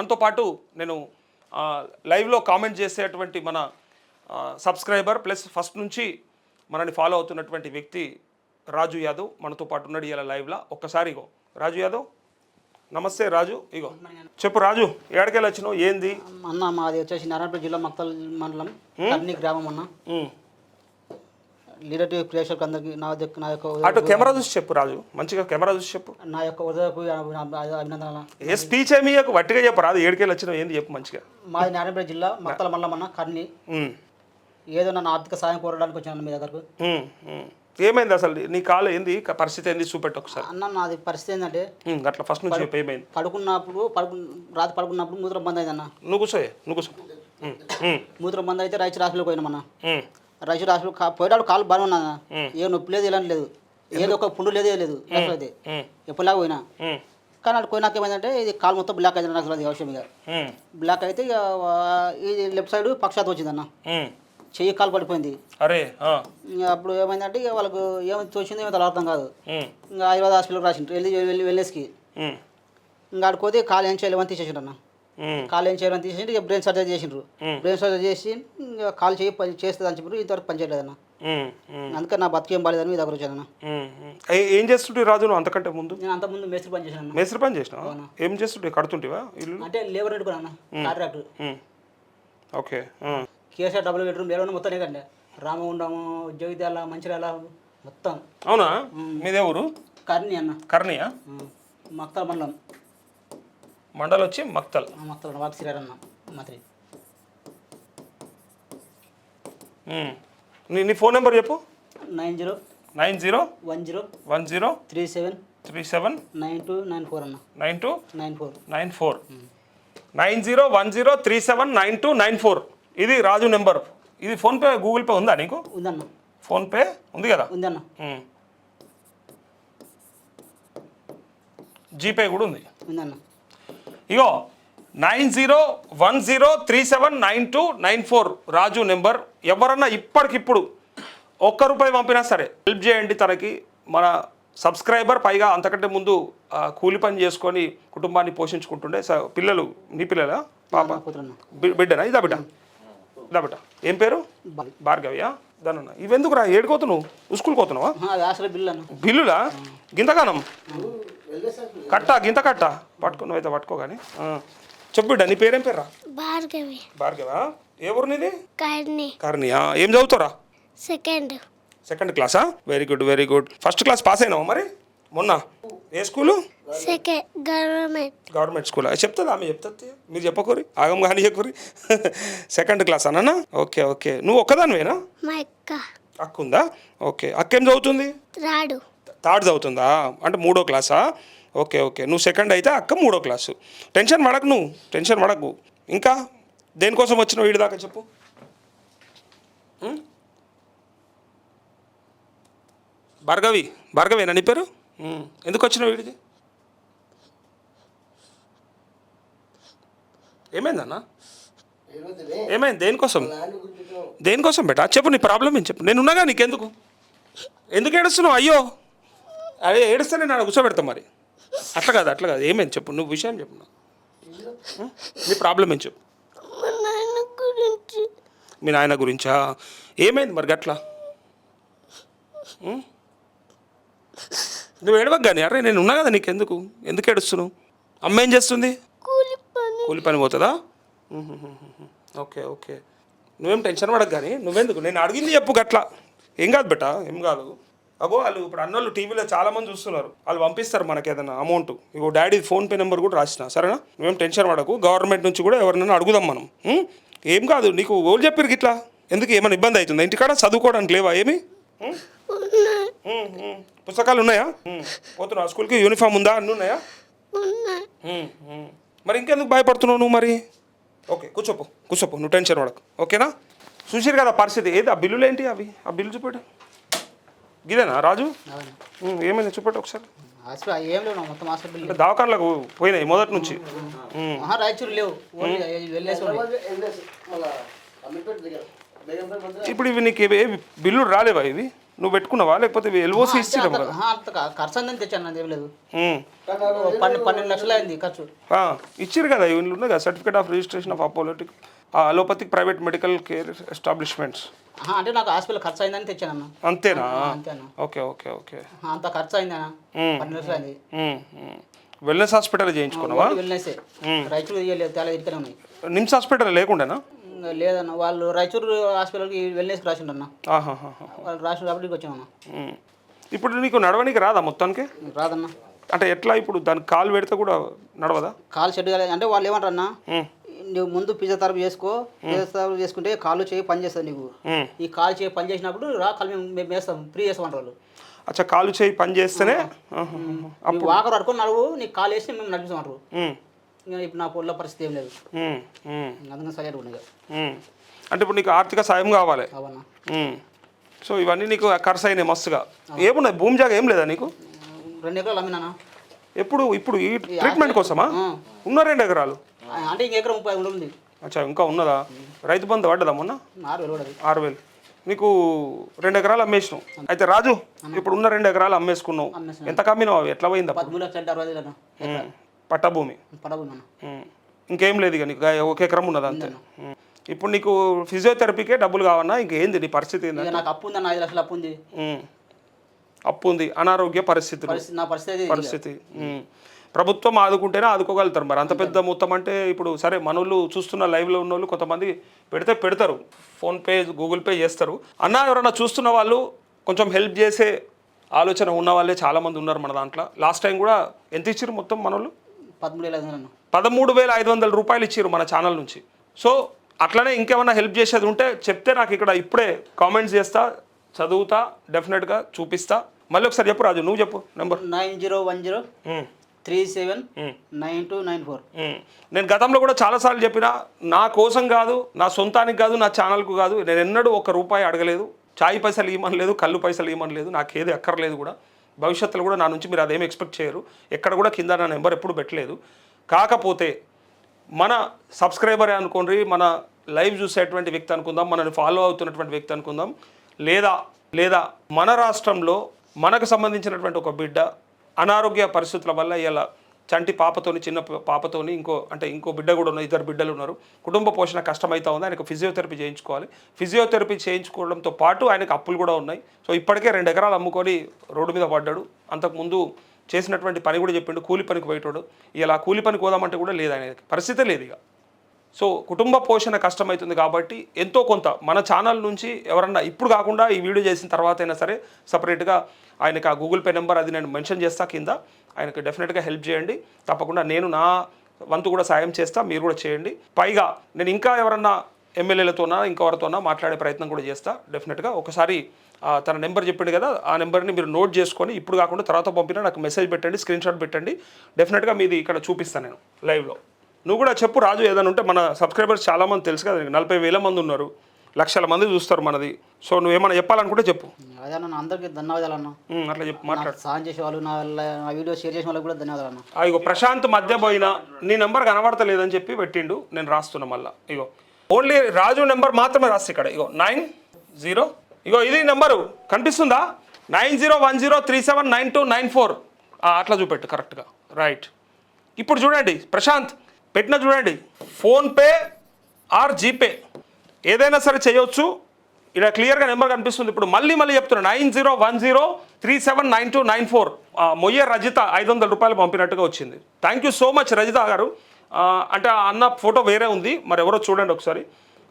మనతో పాటు నేను లైవ్లో కామెంట్ చేసేటువంటి మన సబ్స్క్రైబర్ ప్లస్ ఫస్ట్ నుంచి మనని ఫాలో అవుతున్నటువంటి వ్యక్తి రాజు యాదవ్ మనతో పాటు ఉన్నాడు ఇలా లైవ్లో. ఒక్కసారి ఇగో రాజు యాదవ్, నమస్తే రాజు. ఇగో చెప్పు రాజు, ఏడకెళ్ళి వచ్చినావు, ఏంది అన్న? మాది వచ్చేసి నారాయణపేట జిల్లా మక్తల్ మండలం కర్నీ గ్రామం అన్న. లీడర్టివ్ ప్రేక్షకులకు అందరికీ నా యొక్క అటు కెమెరా చూసి చెప్పు రాజు, మంచిగా కెమెరా చూసి చెప్పు. నా యొక్క ఉదయపు అభినందనలు. ఏ స్పీచ్ ఏమి వట్టిగా చెప్పు రాదు, ఏడుకెళ్ళి వచ్చినావు ఏంది చెప్పు మంచిగా. మాది నారాయణపేట జిల్లా మక్తల మండలం అన్న కర్నీ. ఏదో నన్ను ఆర్థిక సాయం కోరడానికి వచ్చాను మీ దగ్గరకు. ఏమైంది అసలు నీ కాలు ఏంది పరిస్థితి ఏంది చూపెట్టు ఒకసారి. అన్న నాది పరిస్థితి ఏంటంటే అట్లా ఫస్ట్ నుంచి ఏమైంది? రాత్రి పడుకున్నప్పుడు మూత్రం బంద్ అయింది అన్న. నువ్వు కూర్చో. మూత్రం బంద్ అయితే రైతు హాస్పిటల్కి పోయినామన్న. రైతు హాస్పిటల్ పోయేటప్పుడు కాలు బాగా ఉన్నా, ఏ నొప్పి లేదు, ఎలాంటి లేదు, ఏదో ఒక పుండు లేదు, లేదు అయితే ఎప్పుడులాగా పోయినా. కానీ అక్కడ పోయినాక ఏమైందంటే ఇది కాలు మొత్తం బ్లాక్ అయింది నాకు తెలియదు అవసరం. ఇక బ్లాక్ అయితే ఇక ఇది లెఫ్ట్ సైడ్ పక్షాత్ వచ్చిందన్న, చెయ్యి కాలు పడిపోయింది. అరే అప్పుడు ఏమైందంటే ఇక వాళ్ళకు ఏమైనా తోచిందో ఏమో అర్థం కాదు. ఇంకా హైదరాబాద్ హాస్పిటల్కి రాసిండ్రు, వెళ్ళేసికి. ఇంకా ఆడిపోతే కాలు ఏం చేయలేమని తీసేసిండ్రు అన్న. కాలు ఏం చేయాలని తీసేసి ఇక బ్రెయిన్ సర్జరీ చేసిండ్రు. బ్రెయిన్ సర్జరీ చేసి ఇంకా కాలు చేస్తుంది అని చెప్పారు. ఇంతవరకు పని చేయలేదు అన్న. అందుకని నా బతికేం బాలేదని మీ దగ్గర వచ్చాను. ఏం చేస్తుంటే రాజు నువ్వు అంతకంటే ముందు? నేను అంతకుముందు మేస్త్రి పని చేశాను. మేస్త్రి పని చేసినా? ఏం చేస్తుంటే కడుతుంటేవా ఇల్లు? అంటే లేబర్ పెట్టుకున్నా అన్న, కాంట్రాక్టర్. ఓకే. కేసీఆర్ డబ్బులు బెడ్రూమ్ లేవని మొత్తం కండి, రామగుండము, జగిత్యాల, మంచిర్యాల మొత్తం. అవునా? మీదే ఊరు? కర్నీ అన్న. కర్నీయా? మక్తల్ మండలం. మండలం వచ్చి మక్తల్. మక్తల్ వాక్సిరారు అన్న మంత్రి. నీ ఫోన్ నెంబర్ చెప్పు. 90 10 37 9294 అన్న. 9294 9010379294. ఇది రాజు నెంబర్. ఇది ఫోన్పే గూగుల్ పే ఉందా నీకు? ఉందన్న. ఫోన్పే ఉంది కదా? ఉందన్న. జీపే కూడా ఉంది. ఉందన్న. ఇగో 9010379294 రాజు నెంబర్. ఎవరన్నా ఇప్పటికిప్పుడు ₹1 పంపినా సరే హెల్ప్ చేయండి తనకి. మన సబ్స్క్రైబర్ పైగా అంతకంటే ముందు కూలి పని చేసుకొని కుటుంబాన్ని పోషించుకుంటుండే. పిల్లలు నీ పిల్లలా? పాప బిడ్డనా? ఇదా బిడ్డ? ఏం పేరు? భార్గవ్యా? దానన్నా. ఇవెందుకు రా ఏడుకోతున్నావు? స్కూల్కి పోతున్నావా? బిల్లులా? గింతగానం గింత కట్ట పట్టుకో. నువ్వైతే పట్టుకో కానీ చెప్పు బిడ్డ, నీ పేరేం పేరు రా? భార్గవా. ఏ ఊరు నీది? కర్నీయా. ఏం చదువుతారా? సెకండ్ క్లాసా? Very good. First class pass అయినావా మరి మొన్న? ఏ స్కూలు? Government school. చెప్తుంది ఆమె, చెప్తుంది, మీరు చెప్పకూరి, ఆగం కానీ చెప్పకూరి. సెకండ్ క్లాస్ అన్నా? ఓకే. నువ్వు ఒక్కదానివేనా? అక్క ఉందా? ఓకే. అక్క ఏం చదువుతుంది? థర్డ్ చదువుతుందా? అంటే 3వ క్లాసా? ఓకే. నువ్వు సెకండ్ అయితే అక్క 3వ క్లాసు. టెన్షన్ పడకు. ఇంకా దేనికోసం వచ్చినావు వీడి దాకా చెప్పు. భార్గవేనా నీ పేరు? ఎందుకు వచ్చినావు వీడిది? ఏమైందన్నా? ఏమైంది? దేనికోసం బేటా చెప్పు, నీ ప్రాబ్లం ఏం చెప్పు. నేనున్నాగా నీకెందుకు? ఎందుకు ఏడుస్తున్నావు? అయ్యో అదే ఏడుస్తే నేను కూర్చోబెడతా మరి. అట్లా కాదు. ఏమైంది చెప్పు, నువ్వు విషయం చెప్పు. నీ ప్రాబ్లం ఏం చెప్పు. మీ నాయన గురించా? ఏమైంది మరి గట్లా? నువ్వు ఏడవకు కానీ. అరే నేను ఉన్నా కదా నీకెందుకు? ఎందుకు ఏడుస్తున్నావు? అమ్మ ఏం చేస్తుంది? కూలి పని పోతుందా? ఓకే. నువ్వేం టెన్షన్ పడకు కానీ. నువ్వెందుకు? నేను అడిగింది చెప్పు గట్లా. ఏం కాదు బెటా, ఏం కాదు. అగో వాళ్ళు ఇప్పుడు అన్నోళ్ళు టీవీలో చాలామంది చూస్తున్నారు, వాళ్ళు పంపిస్తారు మనకి ఏదైనా అమౌంట్. ఇగో డాడీ ఫోన్పే నెంబర్ కూడా రాసిన, సరేనా? నువ్వేం టెన్షన్ పడకు. గవర్నమెంట్ నుంచి కూడా ఎవరినైనా అడుగుదాం మనం. ఏం కాదు. నీకు ఓళ్ళు చెప్పారు ఇట్లా? ఎందుకు ఏమైనా ఇబ్బంది అవుతుందా? ఇంటికాడ చదువుకోవడానికి లేవా ఏమి? పుస్తకాలు ఉన్నాయా? పోతున్నావా స్కూల్కి? యూనిఫామ్ ఉందా? అన్నీ ఉన్నాయా? మరి ఇంకెందుకు భయపడుతున్నావు నువ్వు మరి? ఓకే, కూర్చోపో. నువ్వు టెన్షన్ పడకు, ఓకేనా? చూసిరు కదా పరిస్థితి. ఏది ఆ బిల్లులు ఏంటి అవి? ఆ బిల్లు చూపెట్టు. గిదేనా రాజు? ఏమైంది చూపెట్టు ఒకసారి. దవాఖానలకు పోయినాయి మొదటి నుంచి? ఇప్పుడు ఇవి నీకు బిల్లులు రాలేవా? ఇవి నువ్వు పెట్టుకున్నావా లేకపోతే ఎల్ఓసి ఇచ్చినావు కదా? అంత ఖర్చు అందని తెచ్చాను నాకు ఏం లేదు. ఉమ్. 12 లక్షలు అయింది ఖర్చు. ఇచ్చిరు కదా ఇవి ఉన్నాయి కదా, certificate of registration of allopathic private medical care establishments. అంటే నాకు హాస్పిటల్ ఖర్చు అయిందని తెచ్చానన్న. అంతేనా? అంతేనా? Okay okay okay. అంత ఖర్చు అయిందన్న, 12 లక్షలు అయింది. వెల్నెస్ హాస్పిటల్ చేయించుకున్నావా? వెళ్ళేసే రాయచూరు తేలా ఇక్కడే ఉన్నాయి. నిమ్స్ హాస్పిటల్ లేకుండానా? లేదన్న, వాళ్ళు రాయచూరు హాస్పిటల్కి వెల్నెస్కి రాసిండన్న. వాళ్ళు రాసిన కాబట్టి వచ్చామన్న. ఇప్పుడు నీకు నడవనికి రాదా మొత్తానికి? రాదన్న. అంటే ఎట్లా ఇప్పుడు దానికి కాలు పెడితే కూడా నడవదా? కాలు సెట్ కాలేదు అంటే వాళ్ళు ఏమంటారు అన్న, నువ్వు ముందు ఫిజియోథెరపీ చేసుకో, ఫిజియోథెరపీ చేసుకుంటే కాళ్ళు చేయి పని చేస్తుంది నీకు. ఈ కాలు చేయి పని చేసినప్పుడు రా కాలు మేము వేస్తాం, ఫ్రీ చేస్తామంటారు వాళ్ళు. అచ్చా, కాలు చేయి పని చేస్తేనే అప్పుడు వాకర్ పడుకొని నడువు, నీకు కాలు వేసి మేము నడిపిస్తామంటారు. ఇప్పుడు నా పొల్ల పరిస్థితి ఏం లేదు, అందుకని సరైన ఉన్నాయి. అంటే ఇప్పుడు నీకు ఆర్థిక సాయం కావాలి. అవునా? సో ఇవన్నీ నీకు ఖర్చు అయినాయి మస్తుగా. ఏమున్నాయి భూమి జాగా ఏం లేదా నీకు? 2 ఎకరాలు అమ్మినా. ఎప్పుడు ఇప్పుడు ఈ ట్రీట్మెంట్ కోసమా? ఉన్న 2 ఎకరాలు అంటే ఇంక ఎకరం 30 ఉంది. అచ్చా, ఇంకా ఉన్నదా? రైతు బంధు పడ్డదా మొన్న? 6,000. నీకు 2 ఎకరాలు అమ్మేసినావు. అయితే రాజు, ఇప్పుడు ఉన్న 2 ఎకరాలు అమ్మేసుకున్నావు. ఎంత కమ్మినావు? అవి ఎట్లా పోయిందా? 13,60,000 పట్టభూమి. ఇంకేం లేదు ఇక నీకు, 1 ఎకరం ఉన్నది అంతే. ఇప్పుడు నీకు ఫిజియోథెరపీకే డబ్బులు కావన్నా ఇంకేంది నీ పరిస్థితి? నాకు అప్పు ఉందన్న, 5 లక్షలు అప్పు ఉంది. అప్పు ఉంది, అనారోగ్య పరిస్థితులు, నా పరిస్థితి. ప్రభుత్వం ఆదుకుంటేనే ఆదుకోగలుగుతారు. మరి అంత పెద్ద మొత్తం అంటే ఇప్పుడు సరే, మనోళ్ళు చూస్తున్న లైవ్లో ఉన్న వాళ్ళు కొంతమంది పెడతారు, ఫోన్పే గూగుల్ పే చేస్తారు. అన్న ఎవరన్నా చూస్తున్న వాళ్ళు కొంచెం హెల్ప్ చేసే ఆలోచన ఉన్న వాళ్ళే చాలామంది ఉన్నారు మన దాంట్లో. లాస్ట్ టైం కూడా ఎంత ఇచ్చారు మొత్తం మనోళ్ళు? 13,500 రూపాయలు ఇచ్చారు మన ఛానల్ నుంచి. సో అట్లనే ఇంకేమన్నా హెల్ప్ చేసేది ఉంటే చెప్తే నాకు ఇక్కడ ఇప్పుడే కామెంట్స్ చేస్తా, చదువుతా, డెఫినెట్గా చూపిస్తా. మళ్ళీ ఒకసారి చెప్పు రాజు, నువ్వు చెప్పు నెంబర్. 9010379294. నేను గతంలో కూడా చాలాసార్లు చెప్పిన, నా కోసం కాదు, నా సొంతానికి కాదు, నా ఛానల్కు కాదు, నేను ఎన్నడూ 1 రూపాయి అడగలేదు. చాయ్ పైసలు ఇవ్వమని లేదు, కళ్ళు పైసలు ఇవ్వమని లేదు, నాకు ఏది అక్కర్లేదు కూడా. భవిష్యత్తులో కూడా నా నుంచి మీరు అదేమి ఎక్స్పెక్ట్ చేయరు. ఎక్కడ కూడా కింద నా నెంబర్ ఎప్పుడు పెట్టలేదు. కాకపోతే మన సబ్స్క్రైబరే అనుకోండి, మన లైవ్ చూసేటువంటి వ్యక్తి అనుకుందాం, మనల్ని ఫాలో అవుతున్నటువంటి వ్యక్తి అనుకుందాం, లేదా మన రాష్ట్రంలో మనకు సంబంధించినటువంటి ఒక బిడ్డ అనారోగ్య పరిస్థితుల వల్ల ఇలా చంటి పాపతోని, చిన్న పాపతోని, ఇంకో బిడ్డ కూడా ఉన్నారు, 2 బిడ్డలు ఉన్నారు, కుటుంబ పోషణ కష్టమవుతా ఉంది, ఆయనకు ఫిజియోథెరపీ చేయించుకోవాలి. ఫిజియోథెరపీ చేయించుకోవడంతో పాటు ఆయనకు అప్పులు కూడా ఉన్నాయి. సో ఇప్పటికే 2 ఎకరాలు అమ్ముకొని రోడ్డు మీద పడ్డాడు. అంతకుముందు చేసినటువంటి పని కూడా చెప్పిండు, కూలి పనికి పోయేటోడు. ఇలా కూలి పనికి పోదామంటే కూడా లేదు, ఆయనకి పరిస్థితే లేదు ఇక. సో కుటుంబ పోషణ కష్టమవుతుంది కాబట్టి ఎంతో కొంత మన ఛానల్ నుంచి ఎవరన్నా, ఇప్పుడు కాకుండా ఈ వీడియో చేసిన తర్వాత అయినా సరే సపరేట్గా ఆయనకు ఆ గూగుల్ పే నెంబర్ అది నేను మెన్షన్ చేస్తా కింద, ఆయనకు డెఫినెట్గా హెల్ప్ చేయండి. తప్పకుండా నేను నా వంతు కూడా సాయం చేస్తా, మీరు కూడా చేయండి. పైగా నేను ఇంకా ఎవరన్నా ఎమ్మెల్యేలతోనా ఇంకెవరితోనా మాట్లాడే ప్రయత్నం కూడా చేస్తా డెఫినెట్గా. ఒకసారి తన నెంబర్ చెప్పిండు కదా, ఆ నెంబర్ని మీరు నోట్ చేసుకొని ఇప్పుడు కాకుండా తర్వాత పంపినా నాకు మెసేజ్ పెట్టండి, స్క్రీన్ షాట్ పెట్టండి. డెఫినెట్గా మీది ఇక్కడ చూపిస్తాను నేను లైవ్లో. నువ్వు కూడా చెప్పు రాజు, ఏదైనా ఉంటే. మన సబ్స్క్రైబర్స్ చాలామంది తెలుసు కదా, 40,000 మంది ఉన్నారు, లక్షల మంది చూస్తారు మనది. సో నువ్వేమైనా చెప్పాలనుకుంటే చెప్పు. అదే అన్న, అందరికీ ధన్యవాదాలు అన్న. అట్లా చెప్పు, మాట్లాడు. సాయం చేసే వాళ్ళు, నా వీడియో షేర్ చేసిన వాళ్ళకి కూడా ధన్యవాదాలు అన్న. ఇగో ప్రశాంత్ మధ్య పోయినా నీ నెంబర్ కనబడతలేదని చెప్పి పెట్టిండు, నేను రాస్తున్నా మళ్ళీ. ఇగో ఓన్లీ రాజు నెంబర్ మాత్రమే రాస్తే ఇక్కడ. ఇగో 90, ఇగో ఇది నెంబరు కనిపిస్తుందా? 9010379294. అట్లా చూపెట్టు కరెక్ట్గా, రైట్. ఇప్పుడు చూడండి ప్రశాంత్ పెట్టిన, చూడండి ఫోన్పే ఆర్ జీపే ఏదైనా సరే చేయొచ్చు. ఇక్కడ క్లియర్గా నెంబర్ కనిపిస్తుంది. ఇప్పుడు మళ్ళీ చెప్తున్నా, 9010379294. మొయ్య రజిత 500 రూపాయలు పంపినట్టుగా వచ్చింది. Thank you so much Rajitha గారు. అంటే అన్న ఫోటో వేరే ఉంది, మరి ఎవరో చూడండి ఒకసారి.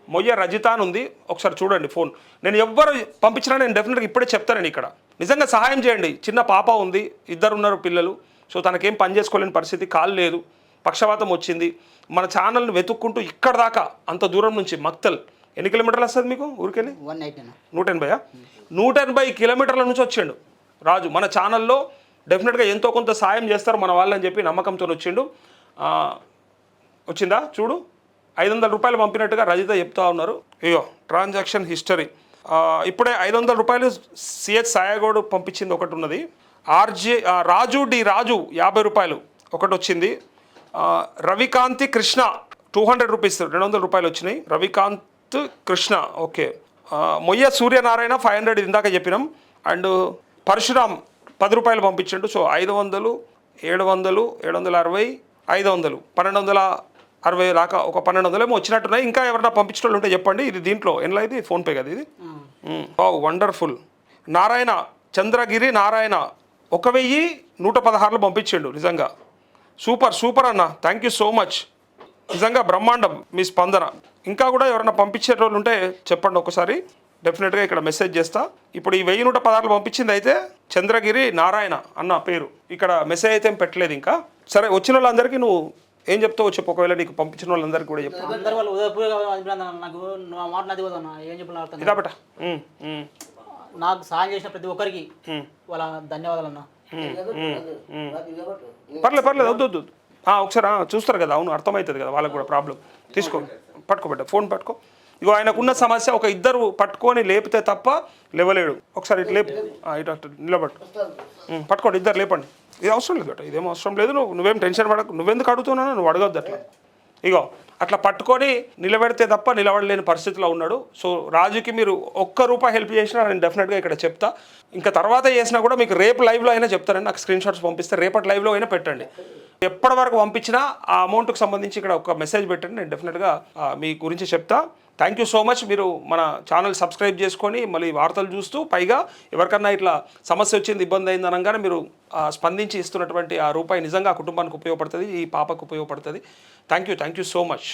మొయ్య రజిత అని ఉంది, ఒకసారి చూడండి ఫోన్. నేను ఎవ్వరు పంపించినా నేను డెఫినెట్గా ఇప్పుడే చెప్తాను. ఇక్కడ నిజంగా సహాయం చేయండి. చిన్న పాప ఉంది, 2 ఉన్నారు పిల్లలు. సో తనకేం పని చేసుకోలేని పరిస్థితి, కాలు లేదు, పక్షవాతం వచ్చింది. మన ఛానల్ని వెతుక్కుంటూ ఇక్కడ దాకా, అంత దూరం నుంచి మక్తల్ ఎన్ని కిలోమీటర్లు వస్తుంది మీకు ఊరికెళ్ళి? 180. 180 కిలోమీటర్ల నుంచి వచ్చిండు రాజు. మన ఛానల్లో డెఫినెట్గా ఎంతో కొంత సాయం చేస్తారు మన వాళ్ళని చెప్పి నమ్మకంతో వచ్చిండు. వచ్చిందా చూడు, 500 రూపాయలు పంపినట్టుగా రజిత చెప్తా ఉన్నారు. అయ్యో ట్రాన్సాక్షన్ హిస్టరీ. ఇప్పుడే 500 రూపాయలు సిహెచ్ సాయగౌడ్ పంపించింది ఒకటి ఉన్నది. రాజు 50 రూపాయలు ఒకటి వచ్చింది. రవికాంతి కృష్ణ 200 రూపీస్, 200 రూపాయలు వచ్చినాయి. రవికాంత్ కృష్ణ, ఓకే. మొయ్య సూర్యనారాయణ 500 ఇందాక చెప్పినాం. అండ్ పరశురామ్ 10 రూపాయలు పంపించండు. సో 500, 700, 760, 500, 1260 దాకా ఒక 1200 ఏమో వచ్చినట్టున్నాయి. ఇంకా ఎవరైనా పంపించిన వాళ్ళు ఉంటే చెప్పండి. ఇది దీంట్లో ఎన్లా ఇది ఫోన్పే కదా ఇది. వండర్ఫుల్. నారాయణ, చంద్రగిరి నారాయణ 1116 పంపించండు. నిజంగా సూపర్ సూపర్ అన్న, థ్యాంక్ యూ సో మచ్. నిజంగా బ్రహ్మాండం మీ స్పందన. ఇంకా కూడా ఎవరైనా పంపించే వాళ్ళు ఉంటే చెప్పండి ఒకసారి, డెఫినెట్గా ఇక్కడ మెసేజ్ చేస్తా. ఇప్పుడు ఈ 1116 పంపించింది అయితే చంద్రగిరి నారాయణ అన్న పేరు. ఇక్కడ మెసేజ్ అయితే ఏం పెట్టలేదు ఇంకా. సరే, వచ్చిన వాళ్ళందరికీ నువ్వు ఏం చెప్తావు చెప్పు, ఒకవేళ నీకు పంపించిన వాళ్ళందరికీ కూడా చెప్పు. అందరు వాళ్ళు నాకు నా మాట నది పోదన్నా, ఏం చెప్పిన ఇదా బేట. నాకు సాయం చేసిన ప్రతి ఒక్కరికి వాళ్ళ ధన్యవాదాలు అన్న. పర్లేదు వద్దు. ఒకసారి చూస్తారు కదా, అవును అర్థమవుతుంది కదా వాళ్ళకి కూడా ప్రాబ్లం. తీసుకో, పట్టుకోబెట్ట, ఫోన్ పట్టుకో. ఇగో ఆయనకున్న సమస్య, ఒక ఇద్దరు పట్టుకొని లేపితే తప్ప లేవలేడు. ఒకసారి ఇటు లేపు, ఇటు నిలబట్టు, పట్టుకోండి, ఇద్దరు లేపండి. ఇది అవసరం లేదు బేట, ఇదేం అవసరం లేదు. నువ్వేం టెన్షన్ పడకు. నువ్వెందుకు అడుగుతున్నావు, నువ్వు అడగొద్దు అట్లా. ఇగో అట్లా పట్టుకొని నిలబెడితే తప్ప నిలబడలేని పరిస్థితిలో ఉన్నాడు. సో రాజుకి మీరు ₹1 హెల్ప్ చేసినా నేను డెఫినెట్గా ఇక్కడ చెప్తా. ఇంకా తర్వాత చేసినా కూడా మీకు రేపు లైవ్లో అయినా చెప్తానండి. నాకు స్క్రీన్ షాట్స్ పంపిస్తే రేపటి లైవ్లో అయినా పెట్టండి. ఎప్పటి వరకు పంపించినా ఆ అమౌంట్కి సంబంధించి ఇక్కడ ఒక మెసేజ్ పెట్టండి, నేను డెఫినెట్గా మీ గురించి చెప్తా. Thank you so much. మీరు మన ఛానల్ సబ్స్క్రైబ్ చేసుకొని మళ్ళీ వార్తలు చూస్తూ, పైగా ఎవరికన్నా ఇట్లా సమస్య వచ్చింది, ఇబ్బంది అయింది అనగానే మీరు స్పందించి ఇస్తున్నటువంటి ఆ రూపాయి నిజంగా ఆ కుటుంబానికి ఉపయోగపడుతుంది, ఈ పాపకు ఉపయోగపడుతుంది. Thank you so much.